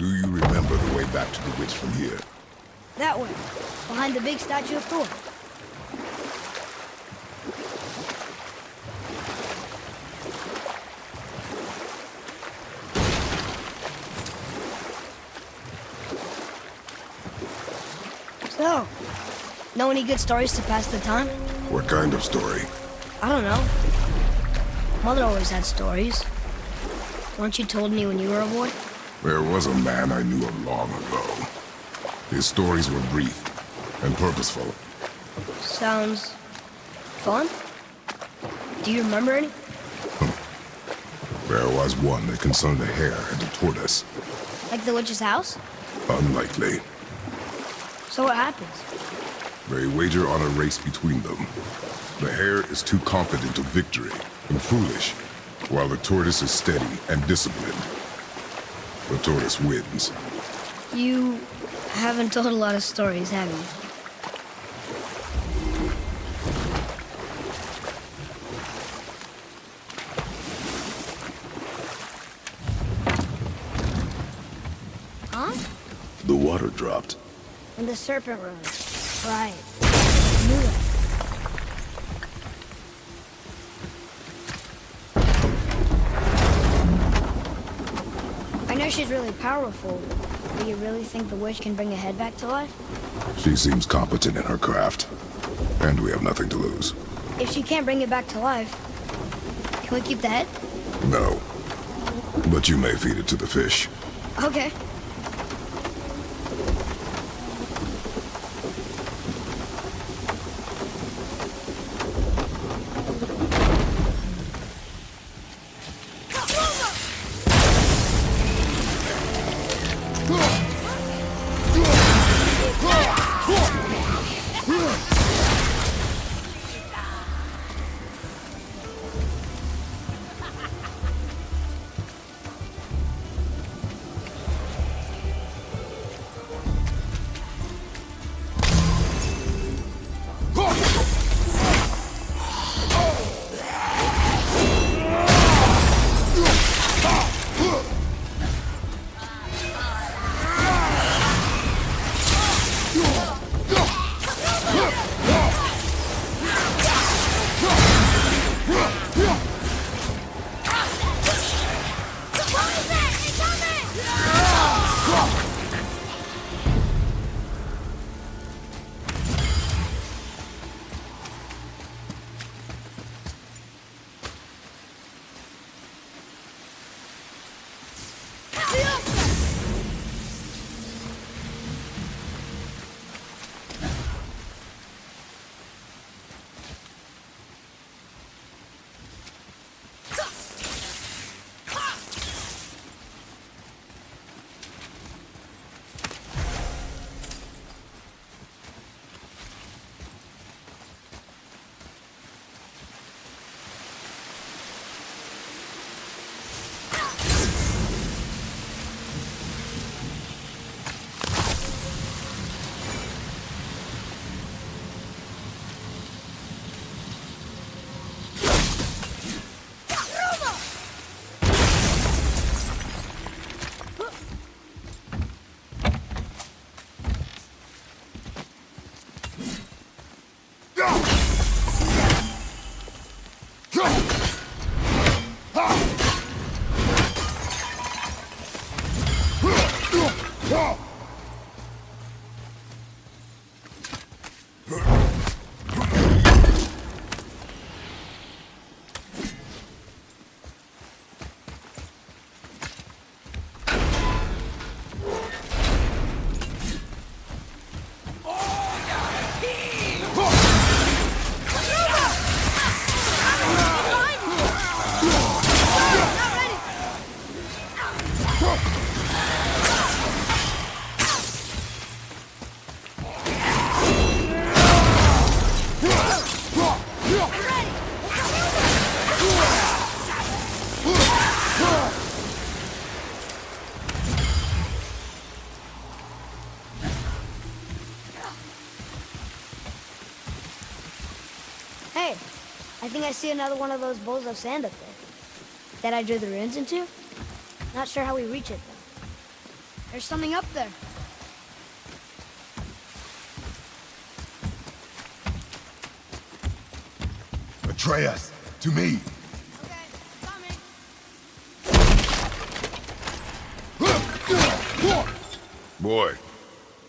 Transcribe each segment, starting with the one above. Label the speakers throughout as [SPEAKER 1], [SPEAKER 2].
[SPEAKER 1] Do you remember the way back to the witch from here?
[SPEAKER 2] That way, behind the big statue of Thor. So, know any good stories to pass the time?
[SPEAKER 1] What kind of story?
[SPEAKER 2] I don't know. Mother always had stories. Weren't you told me when you were a boy?
[SPEAKER 1] There was a man I knew of long ago. His stories were brief and purposeful.
[SPEAKER 2] Sounds fun. Do you remember any?
[SPEAKER 1] There was one that concerned a hare and a tortoise.
[SPEAKER 2] Like the witch's house?
[SPEAKER 1] Unlikely.
[SPEAKER 2] So what happens?
[SPEAKER 1] They wager on a race between them. The hare is too confident of victory and foolish, while the tortoise is steady and disciplined. The tortoise wins.
[SPEAKER 2] You haven't told a lot of stories, have you? Huh?
[SPEAKER 1] The water dropped.
[SPEAKER 2] And the serpent rose. Right. I knew it. I know she's really powerful, but you really think the witch can bring a head back to life?
[SPEAKER 1] She seems competent in her craft, and we have nothing to lose.
[SPEAKER 2] If she can't bring it back to life, can we keep the head?
[SPEAKER 1] No. But you may feed it to the fish.
[SPEAKER 2] Okay. Hey, I think I see another one of those bowls of sand up there. That I drew the runes into? Not sure how we reach it, though. There's something up there.
[SPEAKER 1] Atreus, to me.
[SPEAKER 2] Okay, coming.
[SPEAKER 1] Boy,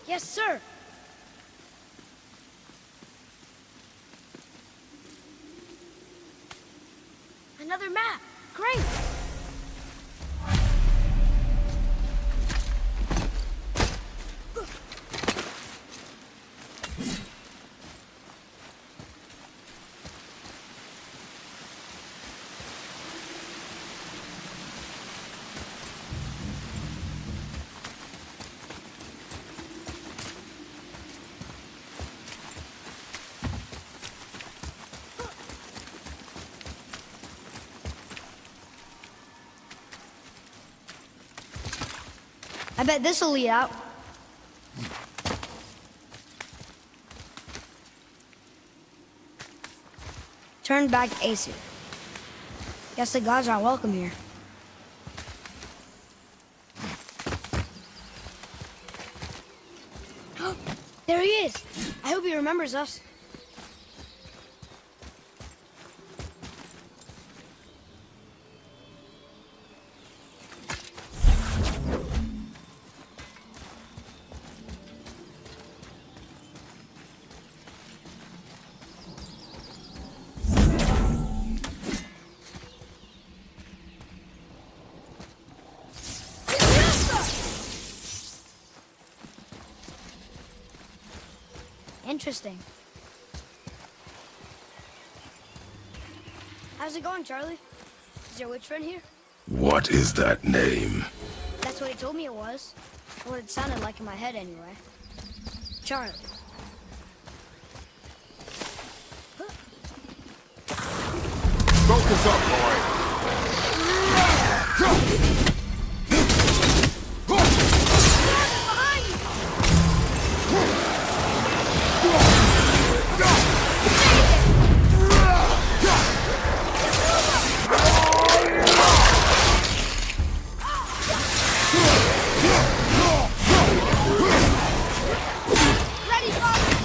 [SPEAKER 2] Yes, sir. Another map. Great. I bet this'll lead out. Turn back AC. Guess the gods aren't welcome here. There he is! I hope he remembers us. Interesting. How's it going, Charlie? Is your witch friend here?
[SPEAKER 1] what is that name?
[SPEAKER 2] That's what he told me it was. Or what it sounded like in my head, anyway. Charlie.
[SPEAKER 1] Focus up, boy.
[SPEAKER 2] Ready, father!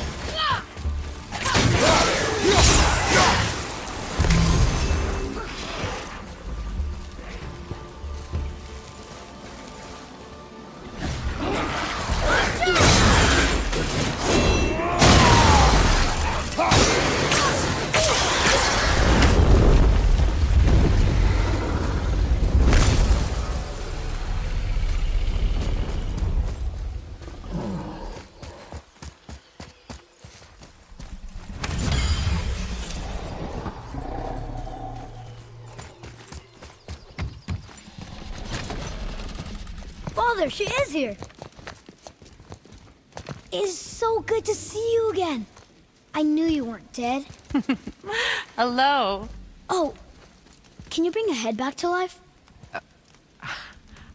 [SPEAKER 2] Father, she is here. It's so good to see you again. I knew you weren't dead.
[SPEAKER 3] Hello.
[SPEAKER 2] Oh, can you bring a head back to life?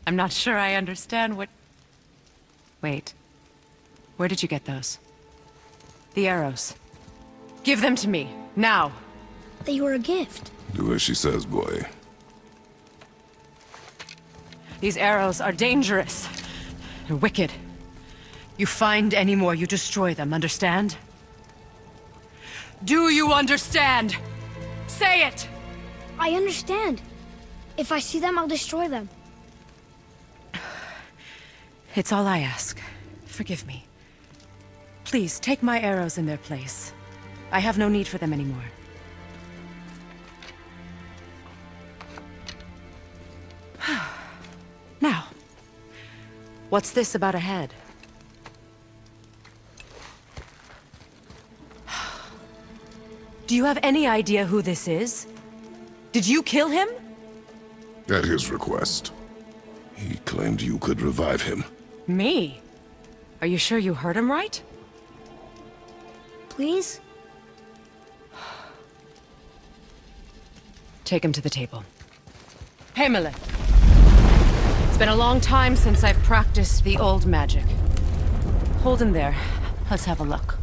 [SPEAKER 3] I'm not sure I understand what... Wait. Where did you get those? The arrows. Give them to me, now.
[SPEAKER 2] They were a gift.
[SPEAKER 1] Do as she says, boy.
[SPEAKER 3] These arrows are dangerous. They're wicked. You find any more, you destroy them, understand? Do you understand? Say it!
[SPEAKER 2] I understand. If I see them, I'll destroy them.
[SPEAKER 3] It's all I ask. Forgive me. Please, take my arrows in their place. I have no need for them anymore. Now, what's this about a head? Do you have any idea who this is? Did you kill him?
[SPEAKER 1] At his request. He claimed you could revive him.
[SPEAKER 3] Me? Are you sure you heard him right?
[SPEAKER 2] Please?
[SPEAKER 3] Take him to the table. Hamlet. It's been a long time since I've practiced the old magic. Hold him there. Let's have a look.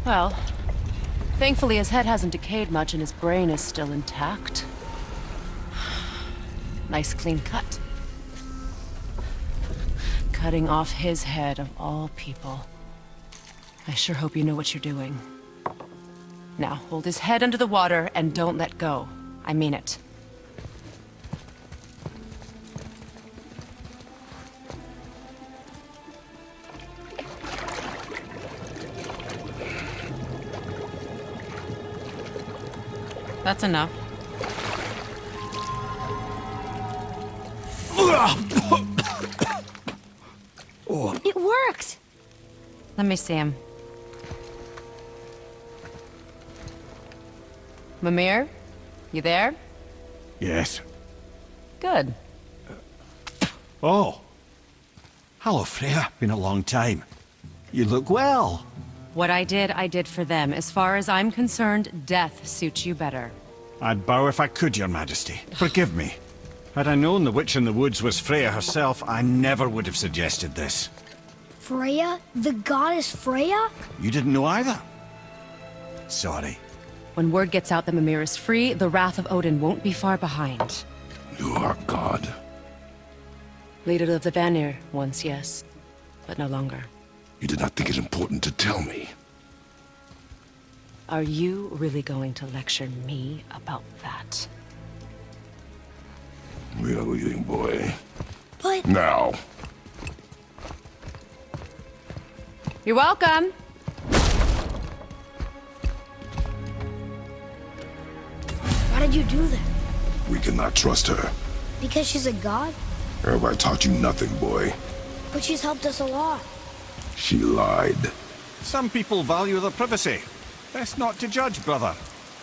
[SPEAKER 3] Well, thankfully his head hasn't decayed much and his brain is still intact. Nice clean cut. Cutting off his head of all people. I sure hope you know what you're doing. Now, hold his head under the water and don't let go. I mean it. That's enough.
[SPEAKER 2] It worked!
[SPEAKER 3] Let me see him. Mimir? You there?
[SPEAKER 4] Yes.
[SPEAKER 3] Good.
[SPEAKER 4] Oh. Hello, Freya. Been a long time. You look well.
[SPEAKER 3] What I did for them. As far as I'm concerned, death suits you better.
[SPEAKER 4] I'd bow if I could, Your Majesty. Forgive me. Had I known the witch in the woods was Freya herself, I never would have suggested this.
[SPEAKER 2] Freya? The goddess Freya?
[SPEAKER 4] You didn't know either? Sorry.
[SPEAKER 3] When word gets out that Mimir is free, the wrath of Odin won't be far behind.
[SPEAKER 1] You are God.
[SPEAKER 3] Leader of the Vanir, once yes, but no longer.
[SPEAKER 1] You did not think it important to tell me.
[SPEAKER 3] Are you really going to lecture me about that?
[SPEAKER 1] We are leaving, boy.
[SPEAKER 2] But...
[SPEAKER 1] Now.
[SPEAKER 3] You're welcome.
[SPEAKER 2] Why did you do that?
[SPEAKER 1] We cannot trust her.
[SPEAKER 2] Because she's a god?
[SPEAKER 1] Have I taught you nothing, boy?
[SPEAKER 2] But she's helped us a lot.
[SPEAKER 1] She lied.
[SPEAKER 4] Some people value their privacy. Best not to judge, brother.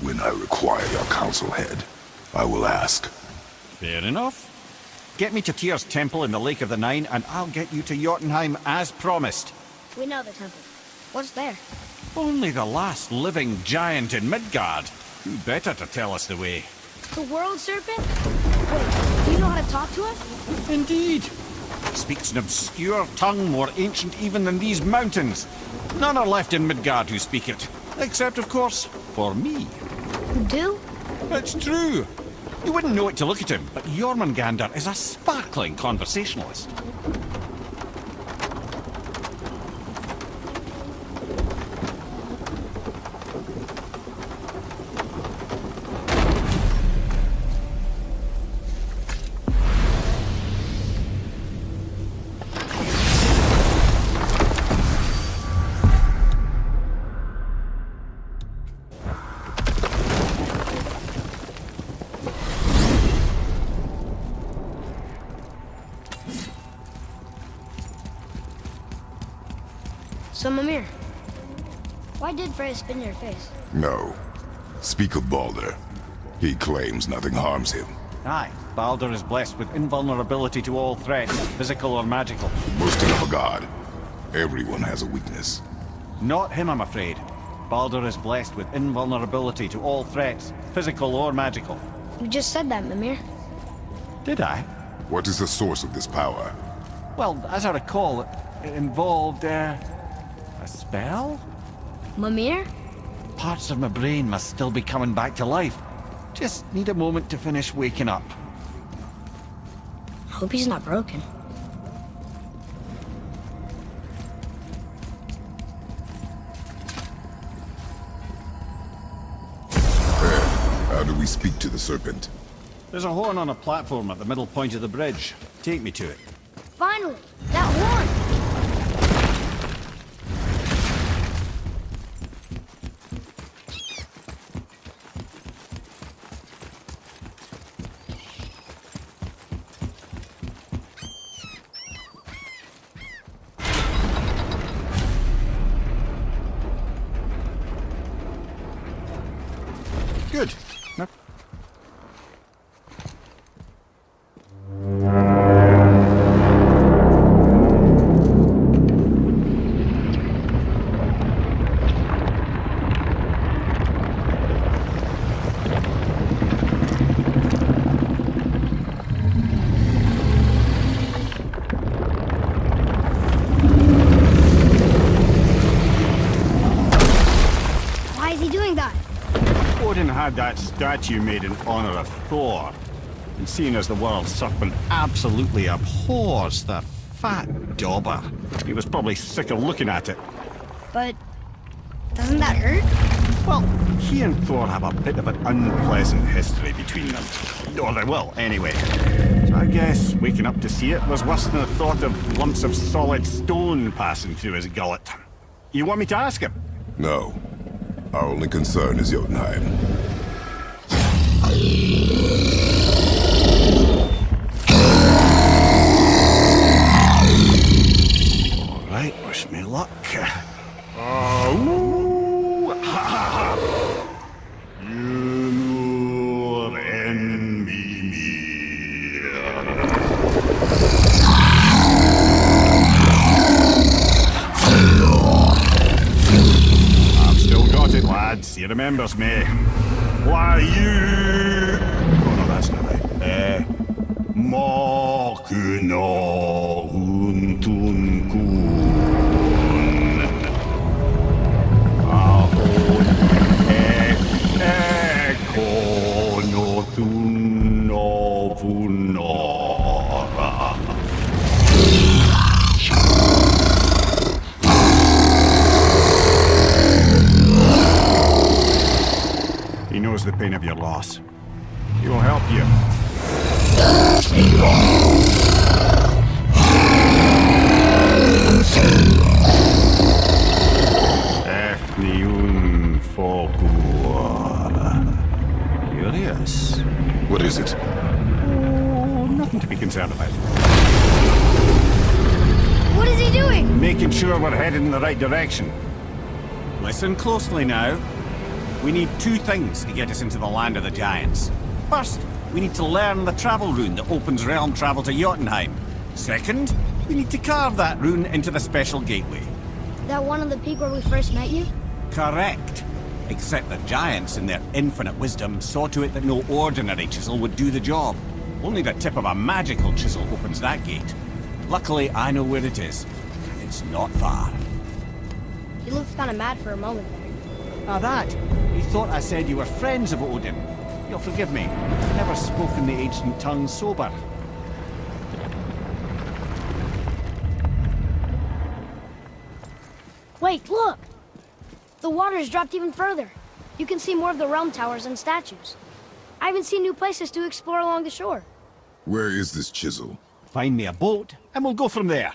[SPEAKER 1] When I require your council head, I will ask.
[SPEAKER 4] Fair enough. Get me to Tyr's temple in the Lake of the Nine, and I'll get you to Jotunheim as promised.
[SPEAKER 2] We know the temple. What's there?
[SPEAKER 4] Only the last living giant in Midgard. Who better to tell us the way?
[SPEAKER 2] The world serpent? Wait, do you know how to talk to it?
[SPEAKER 4] Indeed. Speaks an obscure tongue more ancient even than these mountains. None are left in Midgard who speak it. Except, of course, for me.
[SPEAKER 2] You do?
[SPEAKER 4] It's true. You wouldn't know it to look at him, but Jormungandr is a sparkling conversationalist.
[SPEAKER 2] So, Mimir, why did Freya spin your face?
[SPEAKER 1] No. Speak of Baldur. He claims nothing harms him.
[SPEAKER 4] Aye, Baldur is blessed with invulnerability to all threats, physical or magical.
[SPEAKER 1] Boasting of a god. Everyone has a weakness.
[SPEAKER 4] Not him, I'm afraid. Baldur is blessed with invulnerability to all threats, physical or magical.
[SPEAKER 2] You just said that, Mimir.
[SPEAKER 4] Did I?
[SPEAKER 1] What is the source of this power?
[SPEAKER 4] Well, as I recall, it involved, a spell?
[SPEAKER 2] Mimir?
[SPEAKER 4] Parts of my brain must still be coming back to life. Just need a moment to finish waking up.
[SPEAKER 2] Hope he's not broken.
[SPEAKER 1] How do we speak to the serpent?
[SPEAKER 4] There's a horn on a platform at the middle point of the bridge. Take me to it.
[SPEAKER 2] Finally! That horn!
[SPEAKER 4] Good. Now,
[SPEAKER 2] Why is he doing that?
[SPEAKER 4] Odin had that statue made in honor of Thor. And seeing as the world serpent absolutely abhors the Fat dauber. He was probably sick of looking at it.
[SPEAKER 2] But doesn't that hurt?
[SPEAKER 4] Well, he and Thor have a bit of an unpleasant history between them. Or they will, anyway. So I guess waking up to see it was worse than the thought of lumps of solid stone passing through his gullet. You want me to ask him?
[SPEAKER 1] No. Our only concern is Jotunheim.
[SPEAKER 4] All right, wish me luck. Ooh, ha, ha, ha. You and me. I've still got it, lads. He remembers me. Why you? Oh no, that's not right. Makuna untun kun. Ahon ekonothun novunora. He knows the pain of your loss. He will help you. Efniun Fokuara. Curious.
[SPEAKER 1] What is it?
[SPEAKER 4] Oh, nothing to be concerned about.
[SPEAKER 2] What is he doing?
[SPEAKER 4] Making sure we're headed in the right direction. Listen closely now. We need two things to get us into the land of the giants. First, we need to learn the travel rune that opens realm travel to Jotunheim. Second, we need to carve that rune into the special gateway.
[SPEAKER 2] That one on the peak where we first met you?
[SPEAKER 4] Correct. Except the giants, in their infinite wisdom, saw to it that no ordinary chisel would do the job. Only the tip of a magical chisel opens that gate. Luckily, I know where it is. And it's not far.
[SPEAKER 2] He looked kind of mad for a moment there.
[SPEAKER 4] Now that, you thought I said you were friends of Odin. You'll forgive me. I've never spoken the ancient tongue sober.
[SPEAKER 2] Wait, look! The water's dropped even further. You can see more of the realm towers and statues. I even see new places to explore along the shore.
[SPEAKER 1] Where is this chisel?
[SPEAKER 4] Find me a boat, and we'll go from there.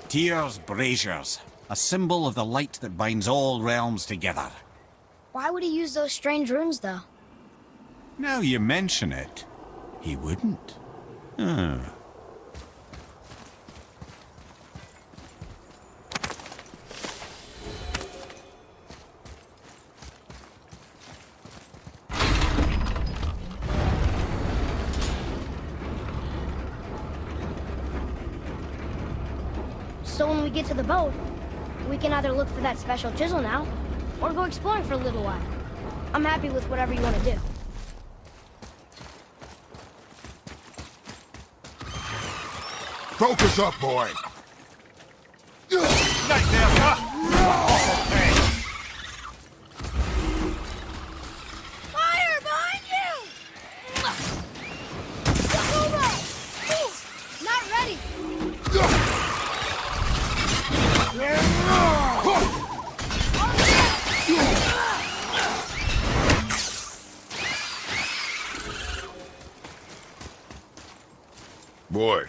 [SPEAKER 4] Tyr's braziers, a symbol of the light that binds all realms together.
[SPEAKER 2] Why would he use those strange runes, though?
[SPEAKER 4] Now you mention it, he wouldn't. Hmm.
[SPEAKER 2] So when we get to the boat, we can either look for that special chisel now, or go exploring for a little while. I'm happy with whatever you want to do.
[SPEAKER 1] Focus up, boy!
[SPEAKER 4] Right there, huh?
[SPEAKER 2] Fire behind you! Over! Not ready!
[SPEAKER 1] Boy,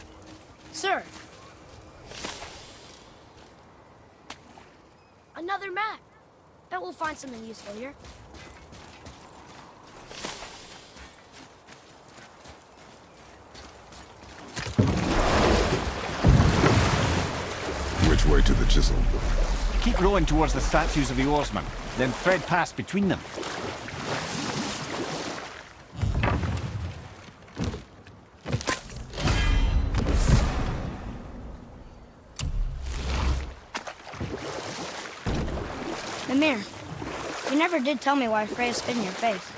[SPEAKER 2] Sir! Another map! Bet we'll find something useful here.
[SPEAKER 1] which way to the chisel?
[SPEAKER 4] Keep rowing towards the statues of the oarsmen, then thread past between them.
[SPEAKER 2] The Mimir, you never did tell me why Freya spit in your face.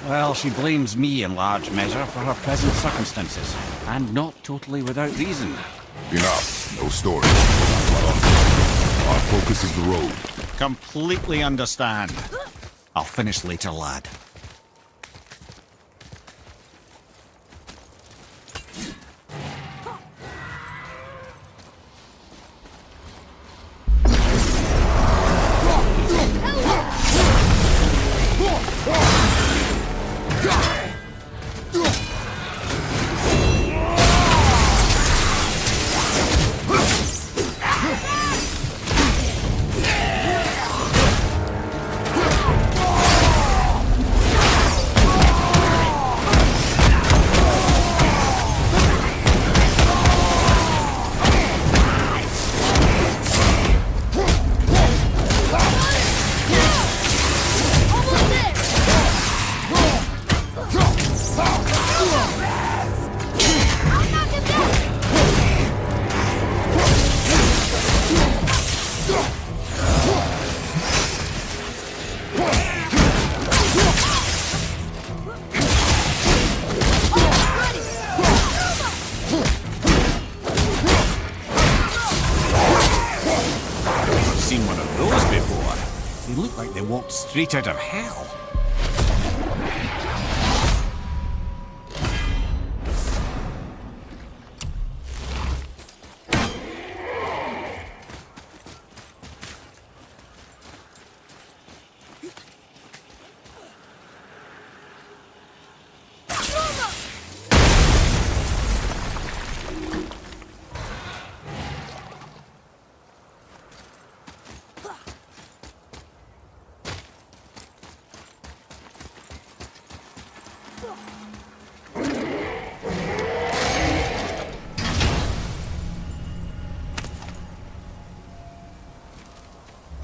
[SPEAKER 4] Well, she blames me in large measure for her present circumstances, and not totally without reason.
[SPEAKER 1] Enough. No story. Our focus is the road.
[SPEAKER 4] Completely understand. I'll finish later, lad. Seen one of those before. They look like they walked straight out of hell.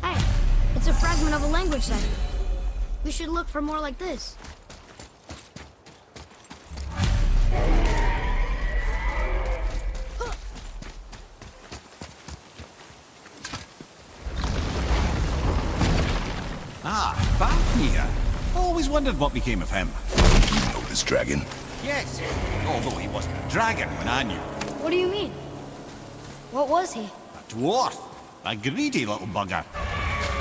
[SPEAKER 2] Hey, it's a fragment of a language cipher. We should look for more like this.
[SPEAKER 4] Ah, Fafnir. Always wondered what became of him.
[SPEAKER 1] You know this dragon?
[SPEAKER 4] Yes, although he wasn't a dragon when I knew.
[SPEAKER 2] What do you mean? What was he?
[SPEAKER 4] A dwarf. A greedy little bugger.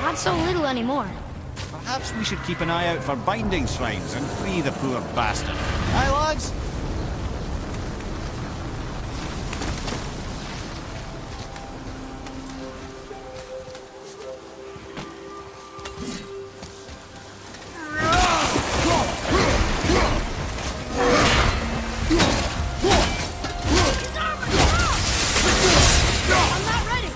[SPEAKER 2] Not so little anymore.
[SPEAKER 4] Perhaps we should keep an eye out for binding shrines and free the poor bastard. Aye, lads?
[SPEAKER 2] I'm not ready!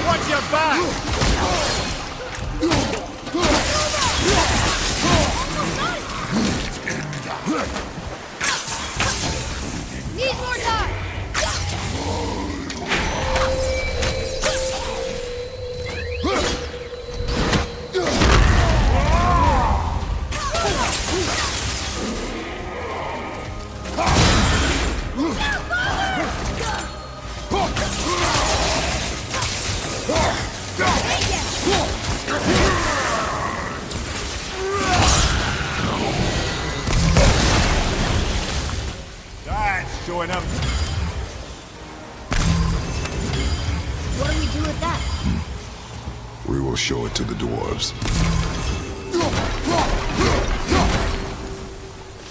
[SPEAKER 4] Watch your back!
[SPEAKER 2] Need more time!
[SPEAKER 4] That's showing up.
[SPEAKER 2] What do we do with that?
[SPEAKER 1] We will show it to the dwarves.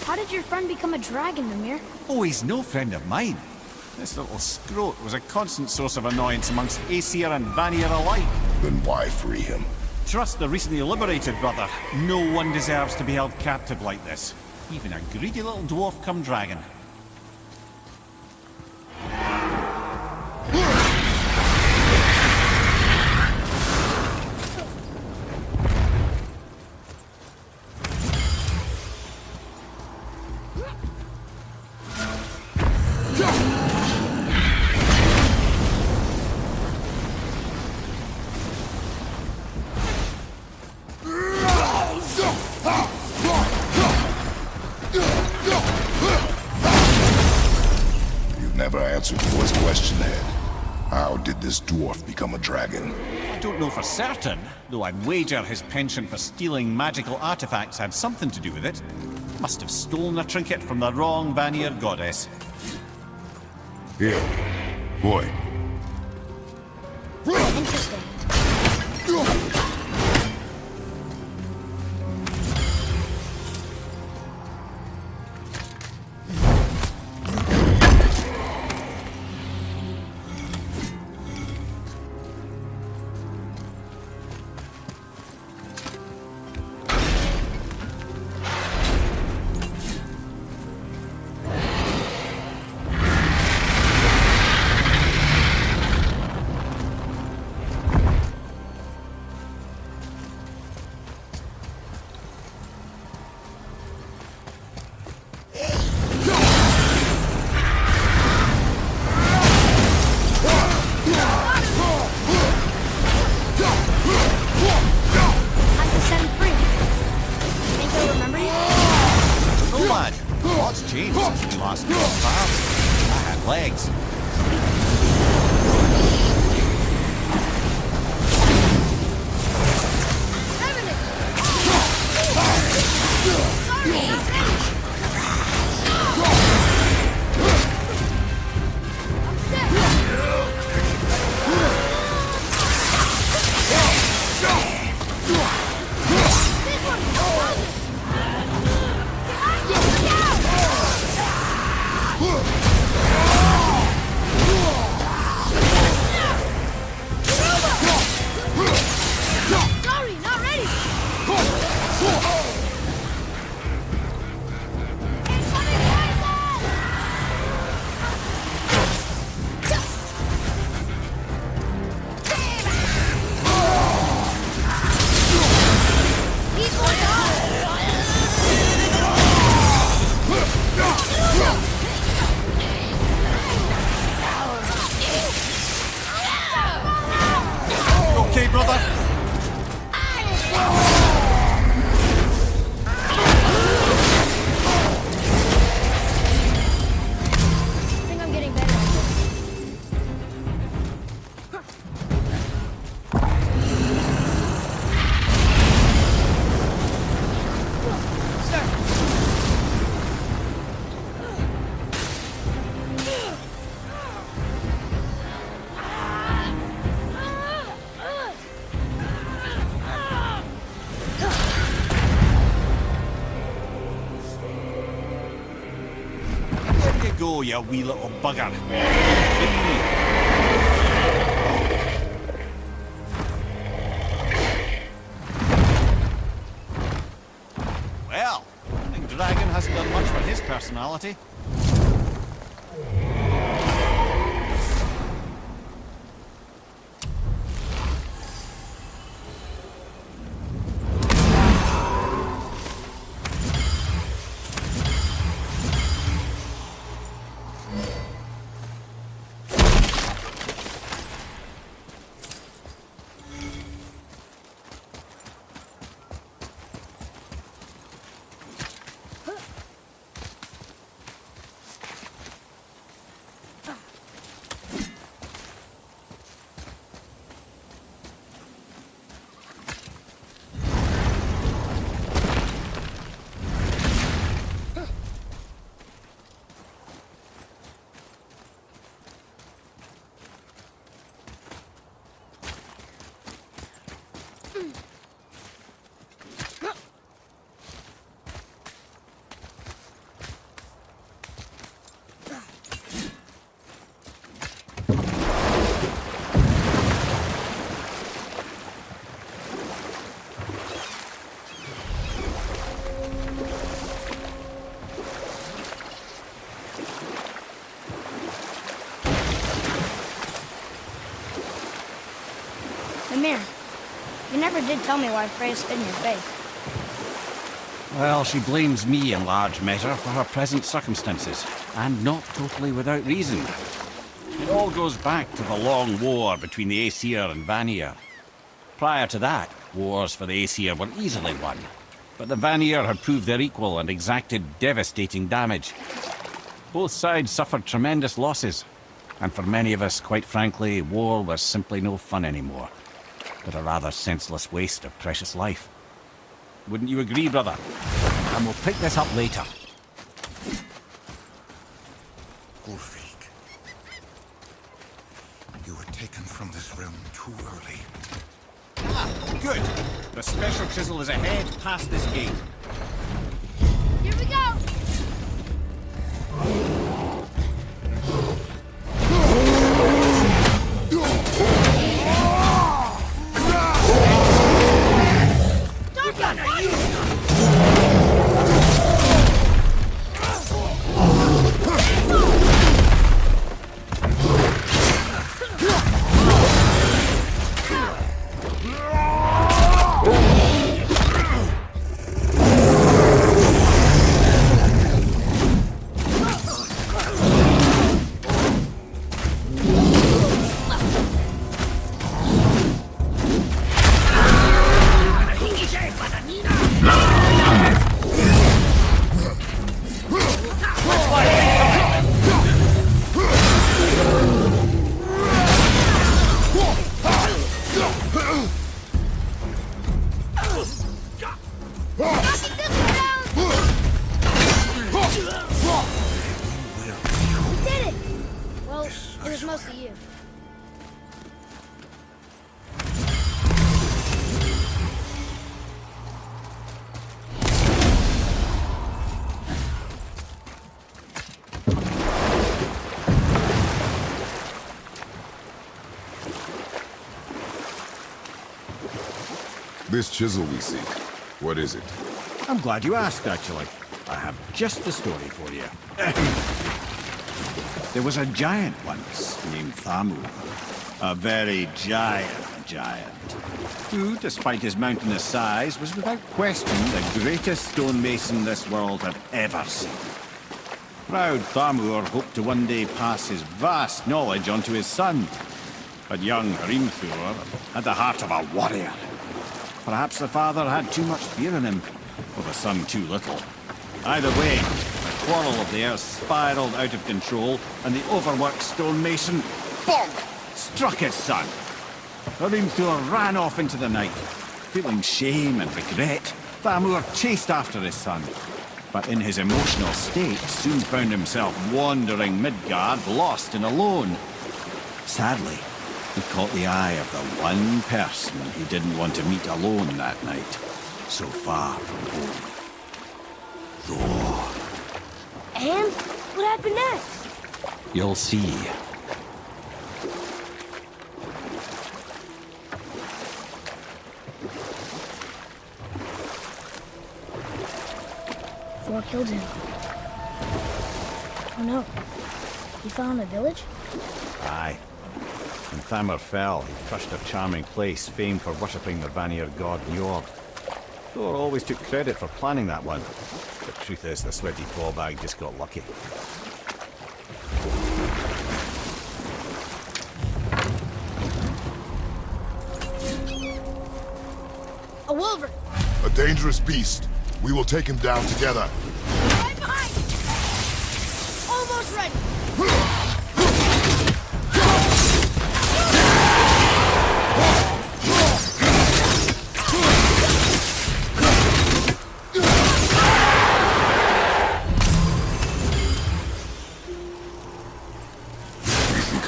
[SPEAKER 2] How did your friend become a dragon, Mimir?
[SPEAKER 4] Oh, he's no friend of mine. This little scrote was a constant source of annoyance amongst Aesir and Vanir alike.
[SPEAKER 1] Then why free him?
[SPEAKER 4] Trust the recently liberated, brother. No one deserves to be held captive like this. Even a greedy little dwarf come dragon.
[SPEAKER 1] this dwarf become a dragon?
[SPEAKER 4] I don't know for certain, though I'd wager his penchant for stealing magical artifacts had something to do with it. Must have stolen a trinket from the wrong Vanir goddess.
[SPEAKER 1] Here. Boy.
[SPEAKER 2] Interesting.
[SPEAKER 4] Go, you wee little bugger. Well, I think Dragon hasn't done much for his personality.
[SPEAKER 2] Mimir, you never did tell me why Freya spit in your face.
[SPEAKER 4] Well, she blames me in large measure for her present circumstances, and not totally without reason. It all goes back to the long war between the Aesir and Vanir. Prior to that, wars for the Aesir were easily won, but the Vanir had proved their equal and exacted devastating damage. Both sides suffered tremendous losses. And for many of us, quite frankly, war was simply no fun anymore, but a rather senseless waste of precious life. Wouldn't you agree, brother? And we'll pick this up later.
[SPEAKER 5] Ulfric, you were taken from this realm too early.
[SPEAKER 4] Ah, good. The special chisel is ahead past this gate.
[SPEAKER 2] Here we go!
[SPEAKER 1] This chisel we seek, what is it?
[SPEAKER 4] I'm glad you asked, actually. I have just the story for you. There was a giant once named Thamur. A very giant, who, despite his mountainous size, was without question the greatest stonemason this world had ever seen. Proud Thamur hoped to one day pass his vast knowledge on to his son. But young Hrimthur had the heart of a warrior. Perhaps the father had too much fear in him, or the son too little. Either way, the quarrel of the earth spiraled out of control, and the overworked stonemason, bonk, struck his son. Hrimthur ran off into the night. Feeling shame and regret, Thamur chased after his son. But in his emotional state, soon found himself wandering Midgard, lost and alone. Sadly, he caught the eye of the one person he didn't want to meet alone that night, so far from home. Thor.
[SPEAKER 2] And what happened next?
[SPEAKER 4] You'll see.
[SPEAKER 2] Thor killed him. Oh no. He fell in the village?
[SPEAKER 4] Aye. When Thamur fell, he crushed a charming place famed for worshipping the Vanir god Njord. Thor always took credit for planning that one. The truth is, the sweaty clawbag just got lucky.
[SPEAKER 2] A wolverine!
[SPEAKER 1] A dangerous beast. We will take him down together.
[SPEAKER 2] Right behind! Almost ready!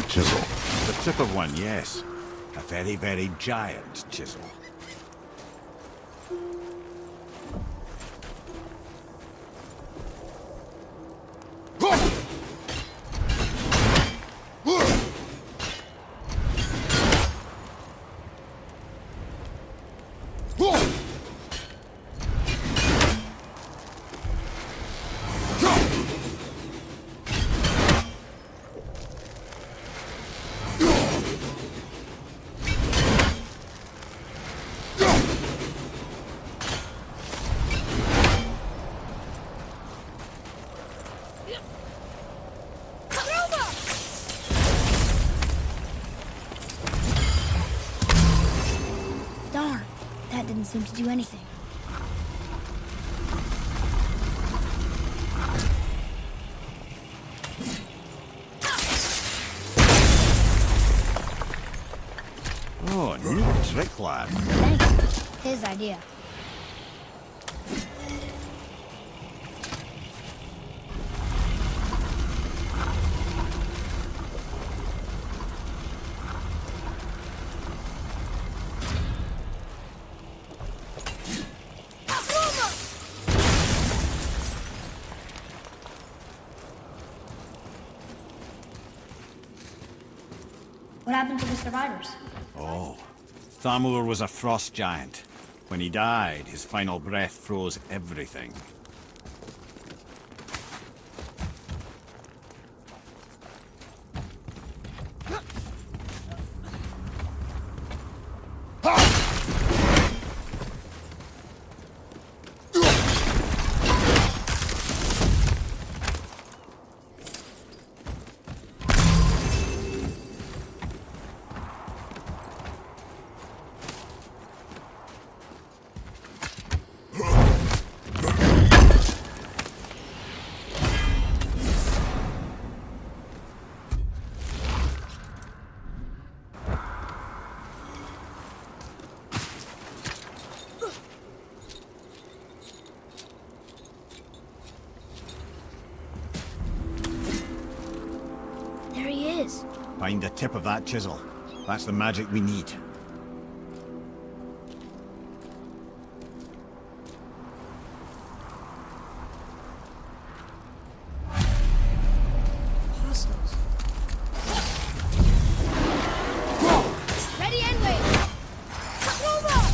[SPEAKER 1] Chisel.
[SPEAKER 4] The tip of one, yes. A very, very giant chisel.
[SPEAKER 2] Darn, that didn't seem to do anything.
[SPEAKER 4] trick, lad.
[SPEAKER 2] Thanks. His idea. What happened to the survivors?
[SPEAKER 4] Oh, Thamur was a frost giant. When he died, his final breath froze everything.
[SPEAKER 2] There he is.
[SPEAKER 4] Find the tip of that chisel. That's the magic we need.
[SPEAKER 2] Hostiles. Ready and wait. Move up!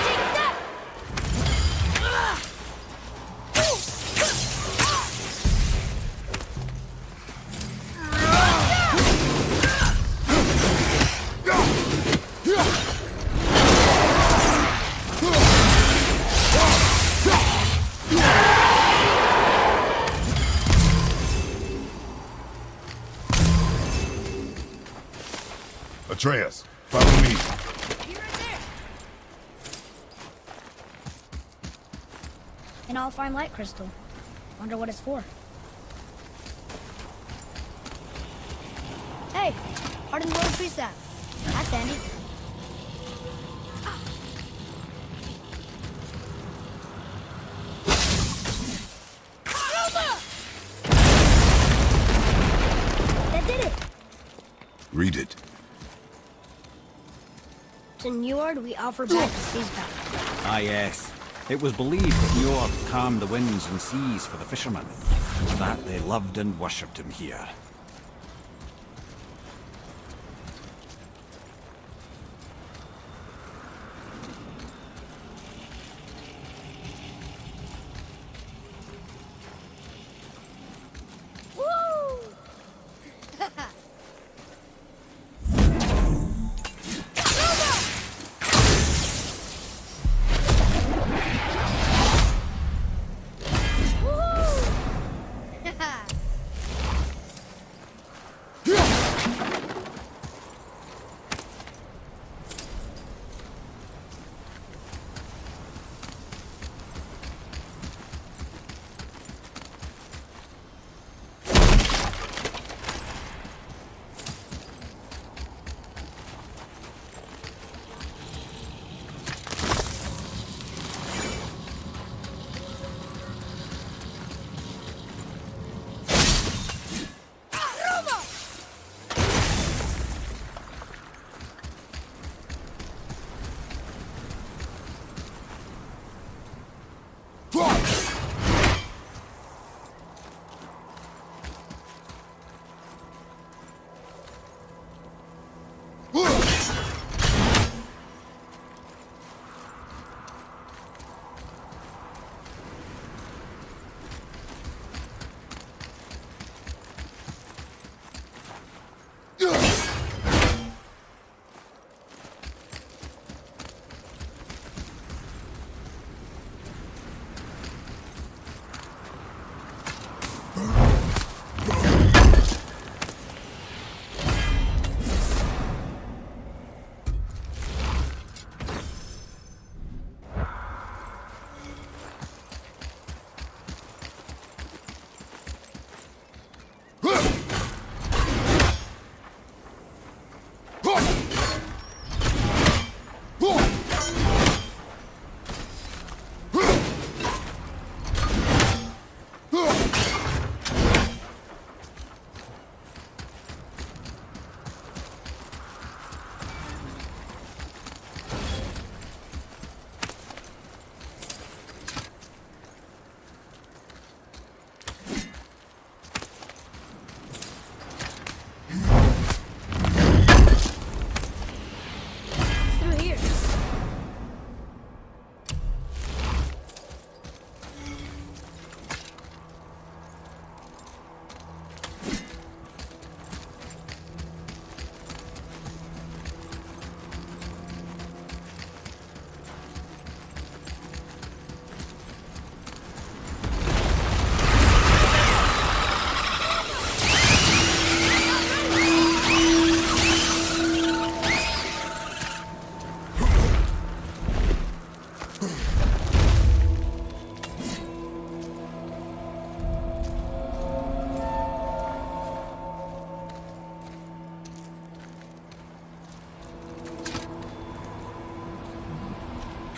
[SPEAKER 2] Take that!
[SPEAKER 1] Atreus, follow me.
[SPEAKER 2] Be right there. An all-fine light crystal. Wonder what it's for. Hey, hardened road tree sap. That's handy. That did it.
[SPEAKER 1] Read it.
[SPEAKER 2] To Njord, we offer back the sea's power.
[SPEAKER 4] Ah, yes. It was believed that Njord calmed the winds and seas for the fishermen. And for that they loved and worshipped him here.
[SPEAKER 2] Woo!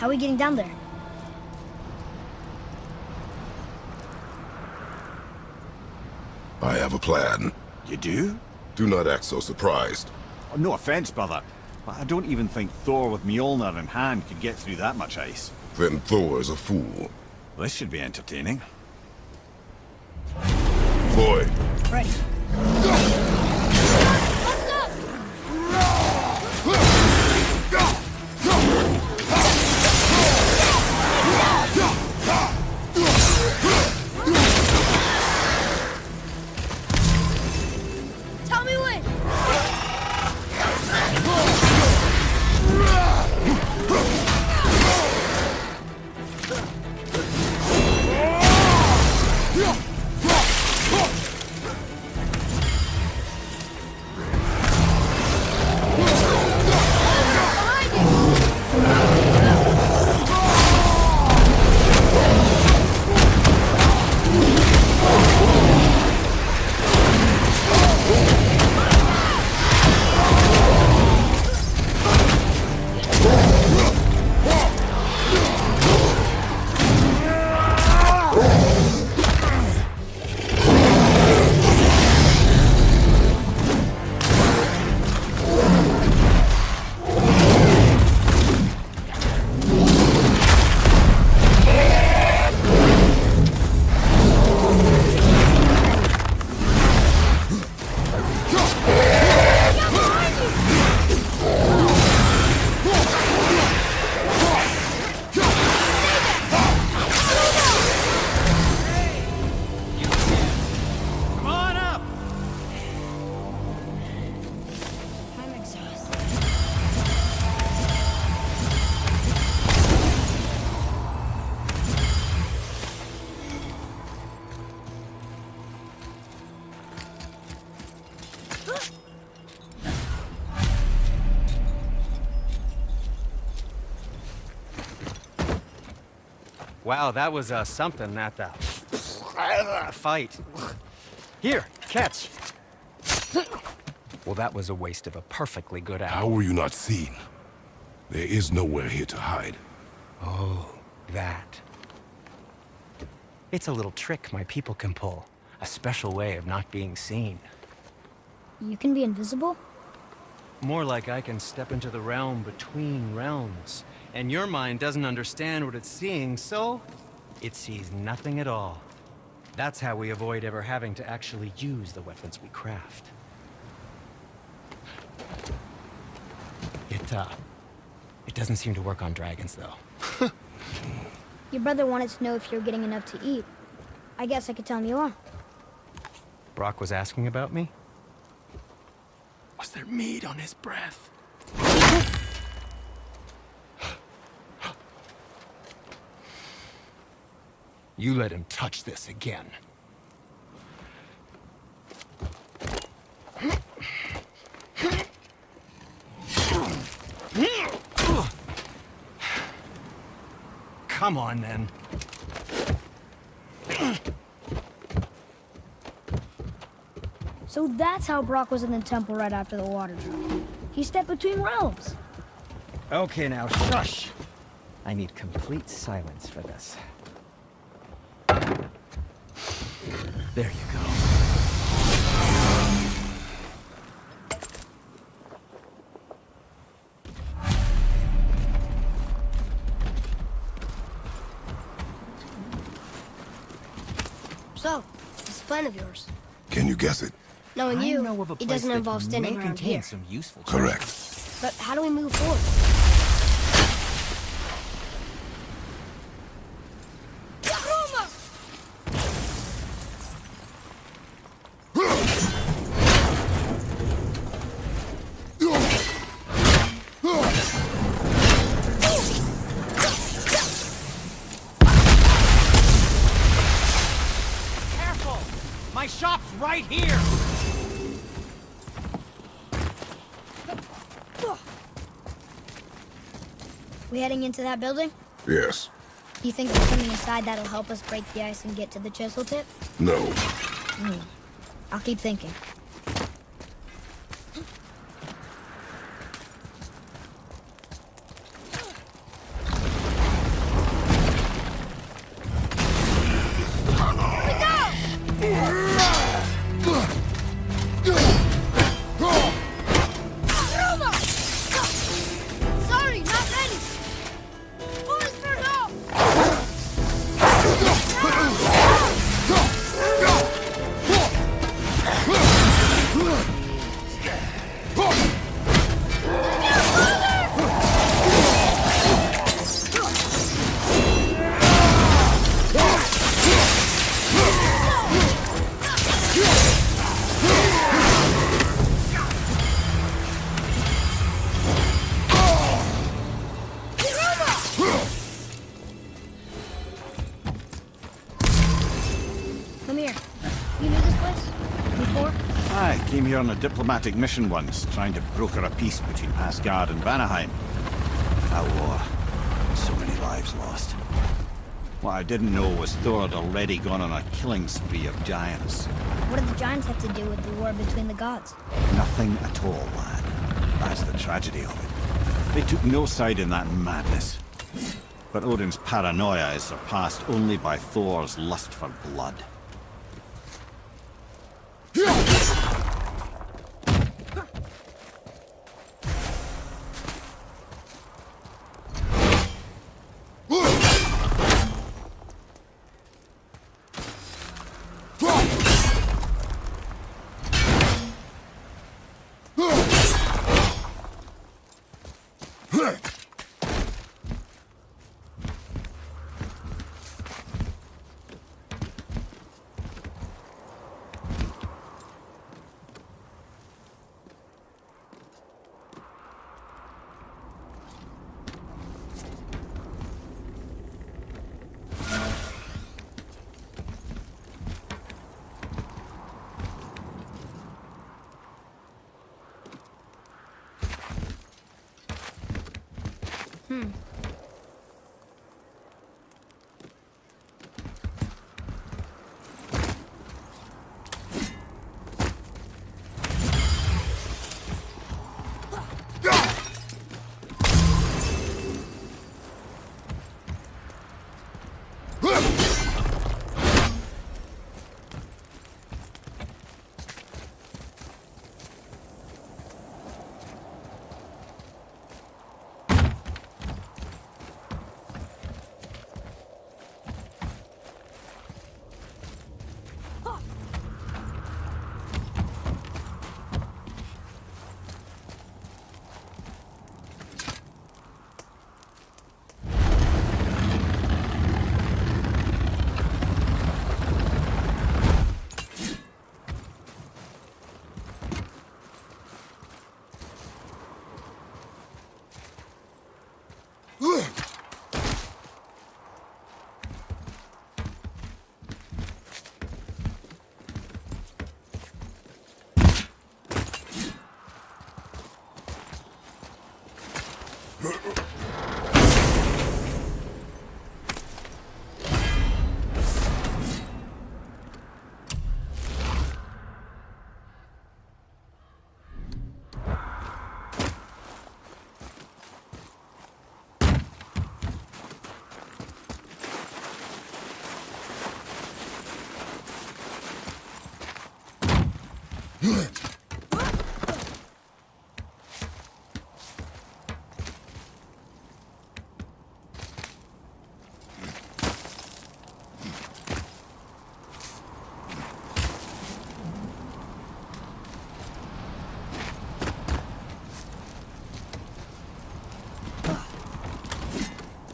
[SPEAKER 2] How are we getting down there?
[SPEAKER 1] I have a plan.
[SPEAKER 4] You do?
[SPEAKER 1] Do not act so surprised.
[SPEAKER 4] Oh, no offense, brother, but I don't even think Thor with Mjolnir in hand could get through that much ice.
[SPEAKER 1] Then Thor's a fool.
[SPEAKER 4] This should be entertaining.
[SPEAKER 1] Boy,
[SPEAKER 2] Ready.
[SPEAKER 6] Tell me when!
[SPEAKER 7] Wow, that was something at the fight. Here, catch. Well, that was a waste of a perfectly good
[SPEAKER 1] how
[SPEAKER 7] apple.
[SPEAKER 1] were you not seen? There is nowhere here to hide.
[SPEAKER 7] Oh, that. It's a little trick my people can pull. A special way of not being seen.
[SPEAKER 2] You can be invisible?
[SPEAKER 7] More like I can step into the realm between realms. And your mind doesn't understand what it's seeing, so it sees nothing at all. That's how we avoid ever having to actually use the weapons we craft. It doesn't seem to work on dragons, though.
[SPEAKER 2] Your brother wanted to know if you're getting enough to eat. I guess I could tell him you are.
[SPEAKER 7] Brock was asking about me? Was there meat on his breath? You let him touch this again. Come on, then.
[SPEAKER 2] So that's how Brock was in the temple right after the water drop. He stepped between realms.
[SPEAKER 7] Okay, now, shush. I need complete silence for this. There you go.
[SPEAKER 6] So, this plan of yours.
[SPEAKER 1] Can you guess it?
[SPEAKER 6] Knowing
[SPEAKER 7] I
[SPEAKER 6] you,
[SPEAKER 7] know of a
[SPEAKER 6] it
[SPEAKER 7] place
[SPEAKER 6] doesn't
[SPEAKER 7] that
[SPEAKER 6] involve
[SPEAKER 7] may
[SPEAKER 6] standing around
[SPEAKER 7] contain
[SPEAKER 6] here.
[SPEAKER 7] some useful
[SPEAKER 1] Correct.
[SPEAKER 6] But how do we move forward?
[SPEAKER 7] Careful! My shop's right here!
[SPEAKER 2] We heading into that building?
[SPEAKER 1] Yes.
[SPEAKER 2] You think there's something inside that'll help us break the ice and get to the chisel tip?
[SPEAKER 1] No.
[SPEAKER 2] I'll keep thinking.
[SPEAKER 4] I came here on a diplomatic mission once, trying to broker a peace between Asgard and Vanaheim. A war. So many lives lost. What I didn't know was Thor had already gone on a killing spree of giants.
[SPEAKER 2] What did the giants have to do with the war between the gods?
[SPEAKER 4] Nothing at all, lad. That's the tragedy of it. They took no side in that madness. But Odin's paranoia is surpassed only by Thor's lust for blood.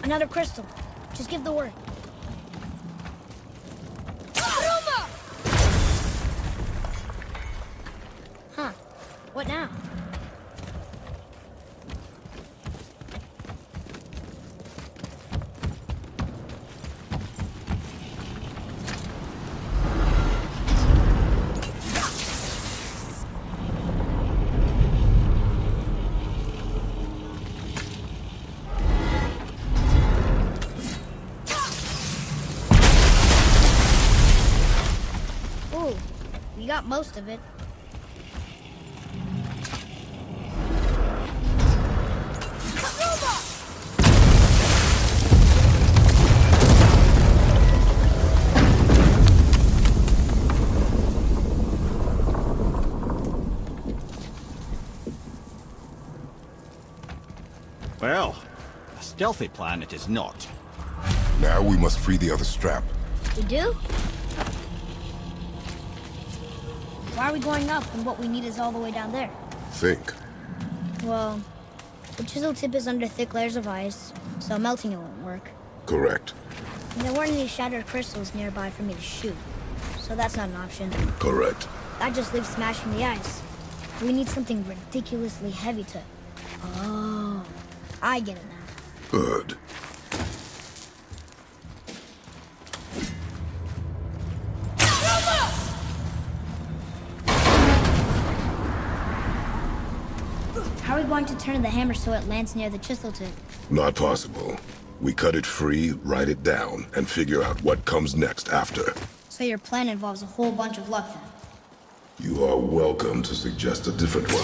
[SPEAKER 2] Another crystal. Just give the word. Huh. What now? Ooh, we got most of it.
[SPEAKER 4] Well, a stealthy plan it is not.
[SPEAKER 1] Now we must free the other strap.
[SPEAKER 2] We do? Why are we going up when what we need is all the way down there?
[SPEAKER 1] Think.
[SPEAKER 2] Well, the chisel tip is under thick layers of ice, so melting it won't work.
[SPEAKER 1] Correct.
[SPEAKER 2] And there weren't any shattered crystals nearby for me to shoot, so that's not an option.
[SPEAKER 1] Correct.
[SPEAKER 2] That just leaves smashing the ice. We need something ridiculously heavy to... Oh, I get it now.
[SPEAKER 1] Good.
[SPEAKER 2] How are we going to turn the hammer so it lands near the chisel tip?
[SPEAKER 1] Not possible. We cut it free, write it down, and figure out what comes next after.
[SPEAKER 2] So your plan involves a whole bunch of luck then?
[SPEAKER 1] You are welcome to suggest a different one.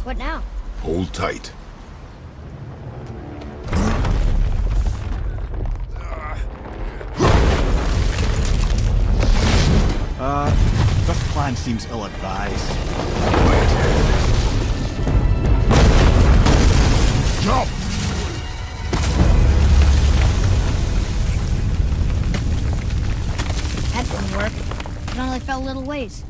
[SPEAKER 2] What now?
[SPEAKER 1] Hold tight.
[SPEAKER 4] This plan seems ill-advised.
[SPEAKER 1] Jump!
[SPEAKER 2] That didn't work. It only fell a little ways.